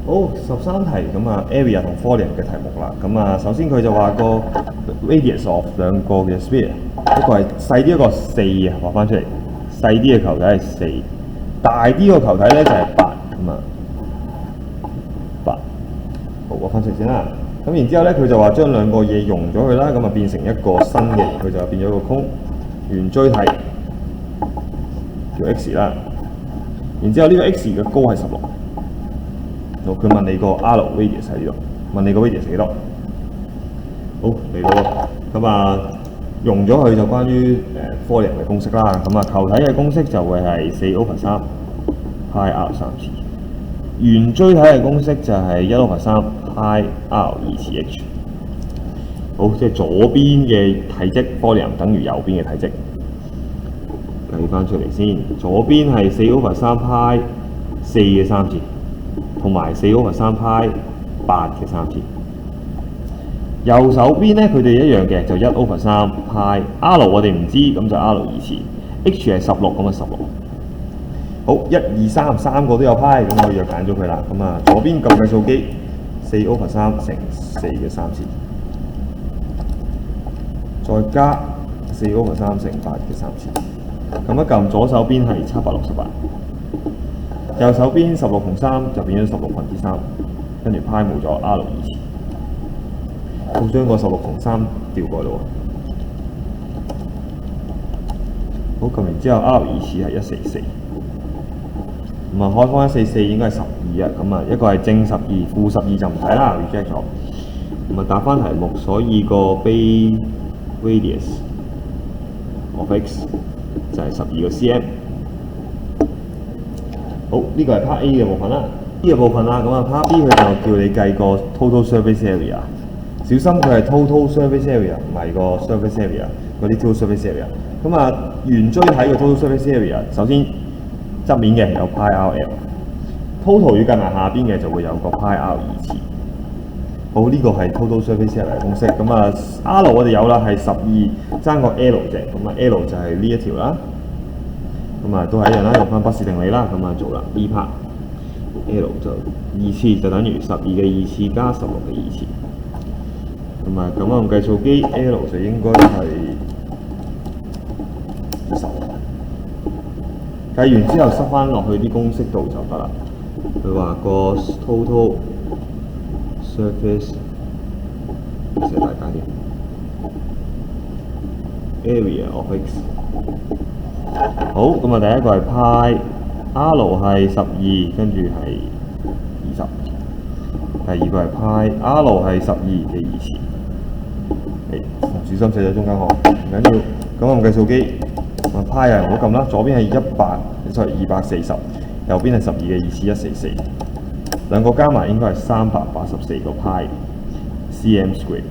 好13題咁啊 area 同 volume 嘅題目啦。咁啊首先佢就話個 radius of 兩個嘅 sphere， 一個係細啲一個4啊，畫翻出嚟。細啲嘅球體係4，大啲個球體咧就係8咁啊8。好，畫翻出嚟先啦。咁然之後咧，佢就話將兩個嘢溶咗佢啦，咁啊變成一個新嘅，佢就變咗個空圓錐體叫 x 啦。然之後呢個 x 嘅高係16。好，佢問你個 R radius 喺呢度，問你個 radius 係幾多？好，嚟到喎。咁啊，用咗佢就關於volume嘅公式啦。咁啊，球體嘅公式就會係4/3 派 r 3次。圓錐體嘅公式就係1/3 派 r 2次 h。好，即係左邊嘅體積 volume 等於右邊嘅體積。計翻出嚟先，左邊係4/3派4嘅3次。同埋4/3派8嘅3次。右手邊咧，佢哋一樣嘅，就1/3派 R 我哋唔知，咁就 R 2次。H 係16，咁啊16。好，1、2、3三個都有派，咁我就揀咗佢啦。咁啊，左邊撳計數機4/3乘4嘅3次，再加4/3乘8嘅3次。咁一撳左手邊係768。右手邊16同3就變咗16/3，跟住派冇咗 R 2次。好，將個16同3調過嚟喎。好，撳完之後 R 2次係144。咁啊，開方144應該係12啊。咁啊，一個係正12，負12就唔使啦 ，reject 咗。咁啊，答翻題目，所以個 base radius of x 就係12個 cm。好，呢個係 Part A 嘅部分啦。呢個部分啦，咁啊 Part B 佢就叫你計個 total surface area。小心佢係 total surface area， 唔係個 surface area， 嗰啲 total surface area。咁啊，圓錐體嘅 total surface area， 首先側面嘅有 pi r l，total 要計埋下邊嘅就會有個 pi r 2次。好，呢個係 total surface area 嘅公式。咁啊 R 我哋有啦，係12爭個 L 啫。咁啊 L 就係呢一條啦。咁啊，都係一樣啦，用翻畢氏定理啦，咁啊做啦。呢 part L 就2次就等於12嘅2次加16嘅2次。咁啊，咁啊用計數機 L 就應該係20。計完之後塞翻落去啲公式度就得啦。佢話個 total surface 寫大家啲 area of x。好，咁啊，第一個係派 R 係12，跟住係20。第二個係派 R 係12嘅2次。唔小心寫咗中間項，唔緊要。咁我用計數機，派啊唔好撳啦，左邊係240，右邊係12嘅2次144。兩個加埋應該係384個派 cm square。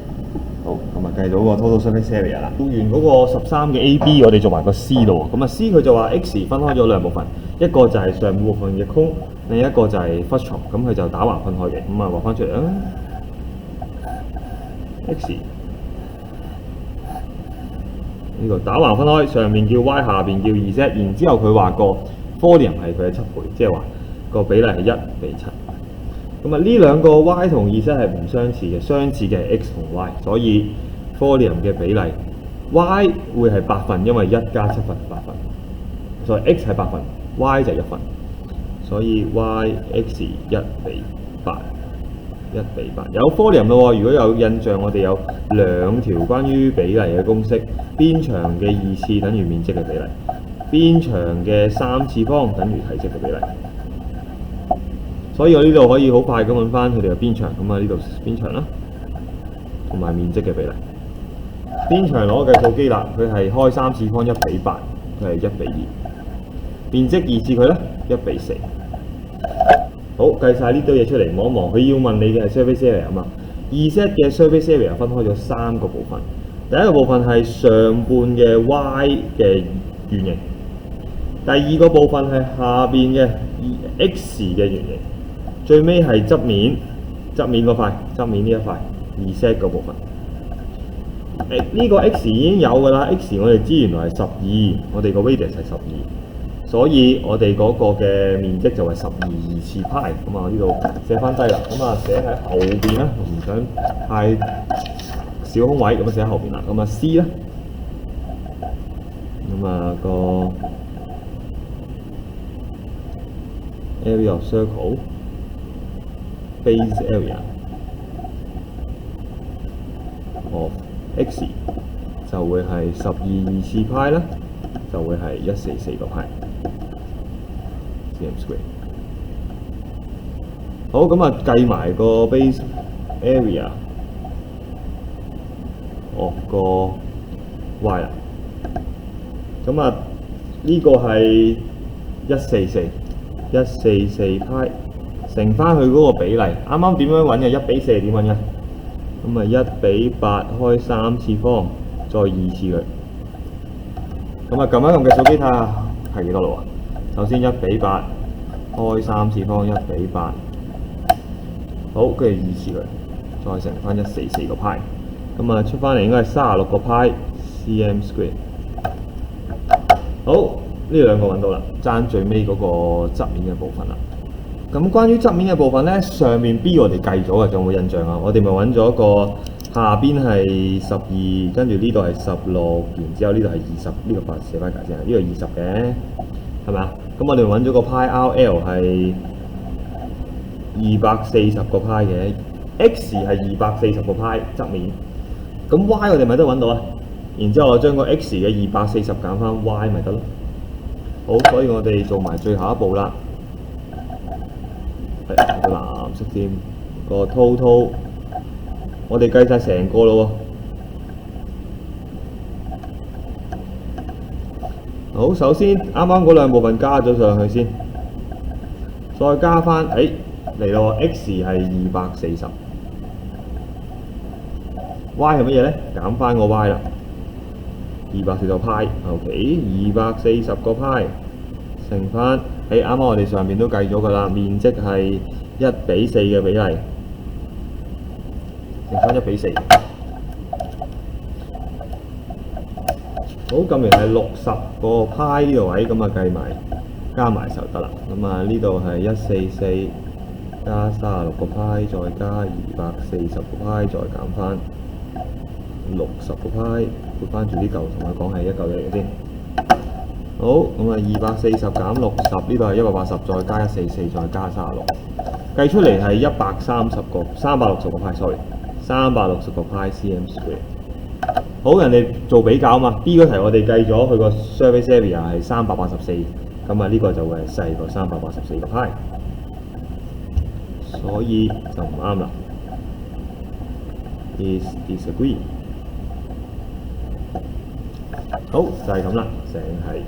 好，咁啊計到個 total surface area 啦。做完嗰個13嘅 AB， 我哋做埋個 C 咯。咁啊 C 佢就話 X 分開咗兩部分，一個就係上半部分嘅空，另一個就係 frustum。咁佢就打橫分開嘅。咁啊畫翻出嚟啦。X 呢個打橫分開，上面叫 Y， 下邊叫 Z。然之後佢話個 volume 係佢嘅7倍，即係話個比例係1:7。咁啊，呢兩個 y 同 z 係唔相似嘅，相似嘅係 x 同 y， 所以 volume 嘅比例 y 會係8份，因為1加7份8份，所以 x 係8份 ，y 就係1份，所以 y x 1:8，1:8。有 volume 咯喎，如果有印象，我哋有兩條關於比例嘅公式，邊長嘅2次等於面積嘅比例，邊長嘅3次方等於體積嘅比例。所以我呢度可以好快咁揾翻佢哋嘅邊長，咁啊呢度邊長啦，同埋面積嘅比例。邊長攞計數機啦，佢係開3次方1:8，佢係1:2。面積2次佢咧1:4。好，計晒呢堆嘢出嚟望一望，佢要問你嘅係 surface area 啊嘛。2Z 嘅 surface area 分開咗3個部分，第一個部分係上半嘅 Y 嘅圓形，第二個部分係下邊嘅 X 嘅圓形。最尾係側面嗰塊，側面呢一塊2Z 嗰部分。呢個 X 已經有㗎啦 ，X 我哋知原來係12，我哋個 radius 係12。所以我哋嗰個嘅面積就係12次派。咁啊呢度寫翻低啦。咁啊寫喺後邊啦，唔想太少空位，咁啊寫喺後邊啦。咁啊 C 啦，咁啊個 area of circle base area of x 就會係12次派啦，就會係144個派 cm square。好，咁啊計埋個 base area of 個 y 啦。咁啊呢個係144派乘翻佢嗰個比例，啱啱點樣揾嘅？1比4係點揾嘅？咁啊1比8開3次方，再2次佢。咁啊撳一撳計數機睇下係幾多咯喎？首先1比8開3次方，1比8，好，跟住2次佢，再乘翻144個派。咁啊出翻嚟應該係36個派 cm square。好，呢兩個揾到啦，爭最尾嗰個側面嘅部分啦。咁關於側面嘅部分咧，上面 B 我哋計咗嘅，仲有冇印象啊？我哋咪揾咗個下邊係12，跟住呢度係16，然之後呢度係20，呢個8寫翻解先，呢個20嘅，係咪啊？咁我哋揾咗個派 RL 係240個派嘅 ，X 係240個派側面，咁 Y 我哋咪得揾到啊？然之後我將個 X 嘅240減翻 Y 咪得咯。好，所以我哋做埋最後一步啦。係個藍色添，個 total 我哋計晒成個咯喎。好，首先啱啱嗰兩部分加咗上去先，再加翻，嚟咯 ，X 係240，Y 係乜嘢咧？減翻個 Y 啦。240派 ，OK，240個派乘翻，啱啱我哋上面都計咗㗎啦，面積係1比4嘅比例，乘翻1比4。好，撳完係60個派呢個位，咁啊計埋加埋就得啦。咁啊呢度係144加36個派，再加240個派，再減翻60個派。撥翻住呢嚿，同佢講係一嚿嘢先。好，咁啊240減60，呢度係180，再加144，再加36，計出嚟係360個派 ，sorry，360個派 cm square。好，人哋做比較啊嘛 ，B 嗰題我哋計咗佢個 surface area 係384，咁啊呢個就會係細過384個派，所以就唔啱啦。Is disagree。好，就係咁啦，成係。